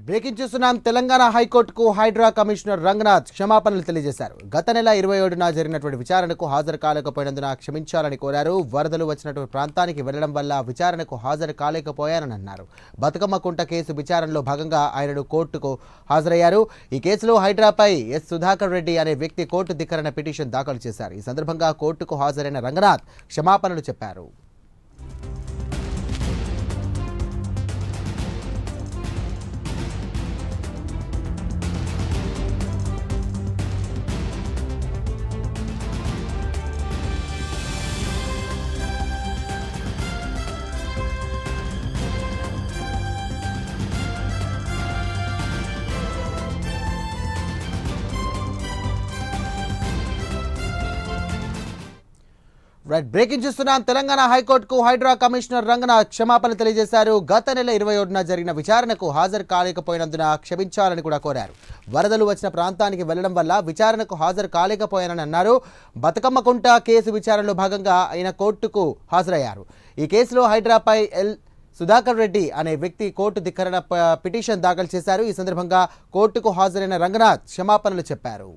Breaking చూస్తున్నాం. తెలంగాణ హైకోర్టుకు Hydraa commissioner Ranganath క్షమాపణలు తెలియజేశారు. గత నెల 27న జరిగినటువంటి విచారణకు హాజరు కాలేకపోయినందున క్షమించాలని కోరారు. వరదలు వచ్చినటువంటి ప్రాంతానికి వెళ్లడం వల్ల విచారణకు హాజరు కాలేకపోయానని అన్నారు. బతుకమ్మ కుంట కేసు విచారణలో భాగంగా ఆయనను కోర్టుకు హాజరయ్యారు. ఈ కేసులో హైడ్రాపై ఎస్ సుధాకర్ రెడ్డి అనే వ్యక్తి కోర్టు ధిక్కరణ పిటిషన్ దాఖలు చేశారు. ఈ సందర్భంగా కోర్టుకు హాజరైన రంగనాథ్ క్షమాపణలు చెప్పారు. బ్రేకింగ్ చూస్తున్నాం. తెలంగాణ హైకోర్టుకు హైడ్రా కమిషనర్ రంగనాథ్ క్షమాపణ తెలియజేశారు. గత నెల 27న జరిగిన విచారణకు హాజరు కాలేకపోయినందున క్షమించాలని కూడా కోరారు. వరదలు వచ్చిన ప్రాంతానికి వెళ్లడం వల్ల విచారణకు హాజరు కాలేకపోయానని అన్నారు. బతుకమ్మ కుంట కేసు విచారణలో భాగంగా ఆయన కోర్టుకు హాజరయ్యారు. ఈ కేసులో హైడ్రాపై ఎల్ సుధాకర్ రెడ్డి అనే వ్యక్తి కోర్టు ధిక్కరణ పిటిషన్ దాఖలు చేశారు. ఈ సందర్భంగా కోర్టుకు హాజరైన రంగనాథ్ క్షమాపణలు చెప్పారు.